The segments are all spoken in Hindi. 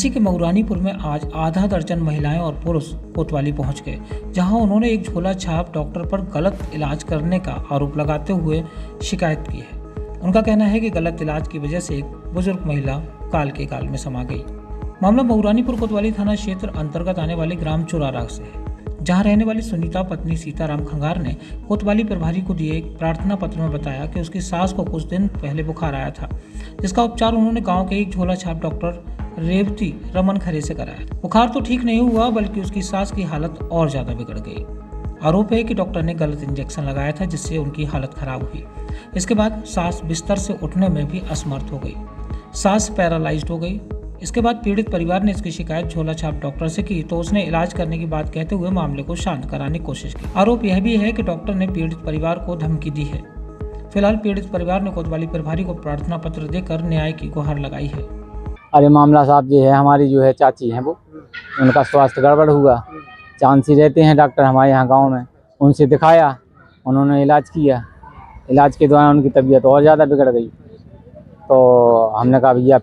झांसी के मऊरानीपुर में आज आधा दर्जन महिलाएं और पुरुष कोतवाली पहुंच गए, जहां उन्होंने एक झोला छाप डॉक्टर पर गलत इलाज करने का आरोप लगाते हुए शिकायत की है। उनका कहना है कि गलत इलाज की वजह से एक बुजुर्ग महिला काल के काल में समा गई। मामला मऊरानीपुर कोतवाली थाना क्षेत्र अंतर्गत आने वाले ग्राम चुराराग से है, जहां रहने वाली सुनीता पत्नी सीताराम खंगार ने कोतवाली प्रभारी को दिए एक प्रार्थना पत्र में बताया कि उसकी सास को कुछ दिन पहले बुखार आया था, जिसका उपचार उन्होंने गांव के एक झोला छाप डॉक्टर रेवती रमन खरे से कराया। बुखार तो ठीक नहीं हुआ, बल्कि उसकी सास की हालत और ज्यादा बिगड़ गई। आरोप है कि डॉक्टर ने गलत इंजेक्शन लगाया था, जिससे उनकी हालत खराब हुई। इसके बाद सास बिस्तर से उठने में भी असमर्थ हो गई, सास पैरालाइज्ड हो गई। इसके बाद पीड़ित परिवार ने इसकी शिकायत झोला छाप डॉक्टर से की, तो उसने इलाज करने की बात कहते हुए मामले को शांत कराने की कोशिश की। आरोप यह भी है कि डॉक्टर ने पीड़ित परिवार को धमकी दी है। फिलहाल पीड़ित परिवार ने कोतवाली प्रभारी को प्रार्थना पत्र देकर न्याय की गुहार लगाई है। अरे मामला साहब ये है, हमारी जो है चाची हैं, वो उनका स्वास्थ्य गड़बड़ हुआ। चांसी रहते हैं डॉक्टर हमारे यहाँ गांव में, उनसे दिखाया, उन्होंने इलाज किया। इलाज के दौरान उनकी तबीयत और ज़्यादा बिगड़ गई। तो हमने कहा भैया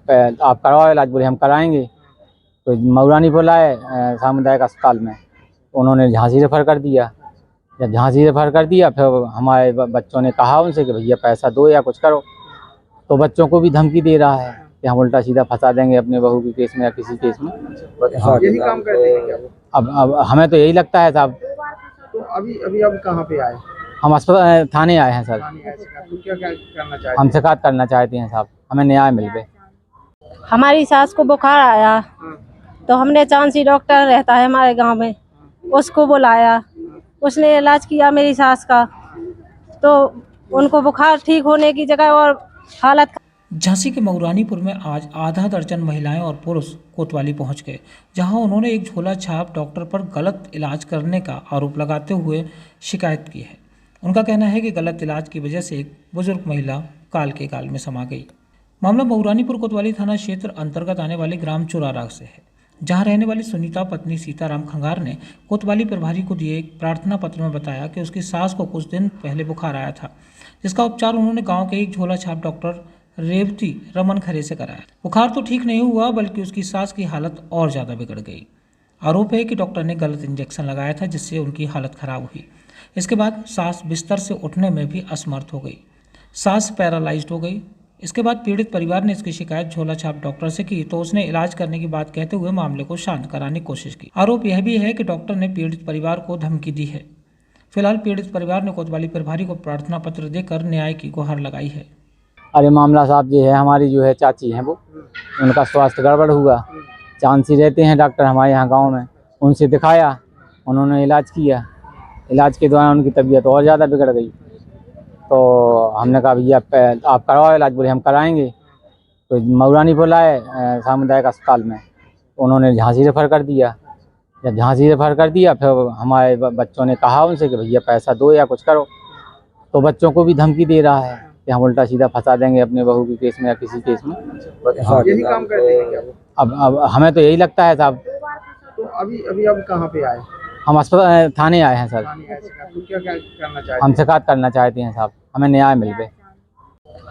आप करवाओ इलाज। बोले हम कराएंगे। तो मऊरानीपुर लाए सामुदायिक अस्पताल में, उन्होंने झांसी रेफर कर दिया। जब झांसी रेफर कर दिया, फिर हमारे बच्चों ने कहा उनसे कि भैया पैसा दो या कुछ करो। तो बच्चों को भी धमकी दे रहा है कि हम उल्टा सीधा फंसा देंगे अपने बहू के केस में या किसी केस में। यही काम करते हैं क्या वो? अब हमें तो यही लगता है साहब। तो अभी अब कहाँ पे आए? हम अस्पताल थाने आए हैं सर। तो क्या करना चाहते हम हैं? शिकायत करना चाहते हैं साहब, हमें न्याय मिल गए। हमारी सास को बुखार आया, तो हमने चांसी डॉक्टर रहता है हमारे गांव में, उसको बुलाया। उसने इलाज किया मेरी सास का, तो उनको बुखार ठीक होने की जगह और हालत। झांसी के मऊरानीपुर में आज आधा दर्जन महिलाएं और पुरुष कोतवाली पहुंच गए, जहां उन्होंने एक झोला छाप डॉक्टर पर गलत इलाज करने का आरोप लगाते हुए शिकायत की है। उनका कहना है कि गलत इलाज की वजह से एक बुजुर्ग महिला काल के काल में समा गई। मामला मऊरानीपुर कोतवाली थाना क्षेत्र अंतर्गत आने वाले ग्राम चुराराग से है, जहां रहने वाली सुनीता पत्नी सीताराम खंगार ने कोतवाली प्रभारी को दिए एक प्रार्थना पत्र में बताया कि उसकी सास को कुछ दिन पहले बुखार आया था, जिसका उपचार उन्होंने गाँव के एक झोला छाप डॉक्टर रेवती रमन खरे से कराया। बुखार तो ठीक नहीं हुआ, बल्कि उसकी सास की हालत और ज़्यादा बिगड़ गई। आरोप है कि डॉक्टर ने गलत इंजेक्शन लगाया था, जिससे उनकी हालत खराब हुई। इसके बाद सास बिस्तर से उठने में भी असमर्थ हो गई, सास पैरालाइज्ड हो गई। इसके बाद पीड़ित परिवार ने इसकी शिकायत झोला छाप डॉक्टर से की, तो उसने इलाज करने की बात कहते हुए मामले को शांत कराने की कोशिश की। आरोप यह भी है कि डॉक्टर ने पीड़ित परिवार को धमकी दी है। फिलहाल पीड़ित परिवार ने कोतवाली प्रभारी को प्रार्थना पत्र देकर न्याय की गुहार लगाई है। अरे मामला साहब ये है, हमारी जो है चाची हैं, वो उनका स्वास्थ्य गड़बड़ हुआ। चांसी रहते हैं डॉक्टर हमारे यहाँ गांव में, उनसे दिखाया, उन्होंने इलाज किया। इलाज के दौरान उनकी तबीयत और ज़्यादा बिगड़ गई। तो हमने कहा भैया आप करवाओ इलाज। बोले हम कराएंगे। तो मऊरानीपुर लाए सामुदायिक अस्पताल में, उन्होंने झांसी रेफर कर दिया। जब झांसी रेफर कर दिया, फिर हमारे बच्चों ने कहा उनसे कि भैया पैसा दो या कुछ करो। तो बच्चों को भी धमकी दे रहा है कि हम उल्टा सीधा फंसा देंगे अपने बहू के केस में या किसी केस में। यही काम करते हैं क्या वो? अब हमें तो यही लगता है साहब। तो अभी अब कहाँ पे आए? हम अस्पताल थाने आए हैं सर। तो क्या करना चाहते हम शिकायत करना चाहते हैं साहब, हमें न्याय मिल गए।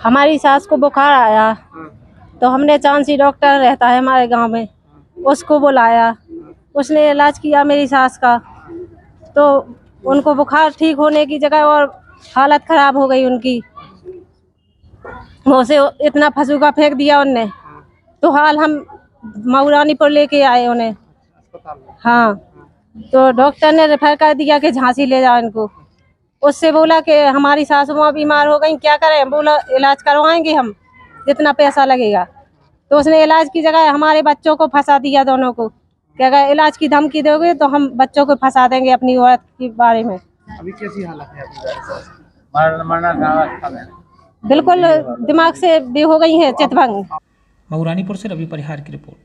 हमारी सास को बुखार आया, तो हमने चांसी डॉक्टर रहता है हमारे गांव में, उसको बुलाया। उसने इलाज किया मेरी सास का, तो उनको बुखार ठीक होने की जगह और हालत खराब हो गई उनकी। मुँह से इतना फसूका फेंक दिया उनने, तो हाल हम मऊरानीपुर लेके आए उन्हें। हाँ, तो डॉक्टर ने रेफर कर दिया कि झांसी ले जाओ इनको। उससे बोला कि हमारी सासू माँ बीमार हो गई, क्या करें। बोला इलाज करवाएंगे हम, जितना पैसा लगेगा। तो उसने इलाज की जगह हमारे बच्चों को फंसा दिया, दोनों को, कि अगर इलाज की धमकी दोगे तो हम बच्चों को फंसा देंगे अपनी औरत के बारे में। अभी कैसी हालत है बिल्कुल दिमाग से भी हो गई है चितभंग। मऊरानीपुर से रवि परिहार की रिपोर्ट।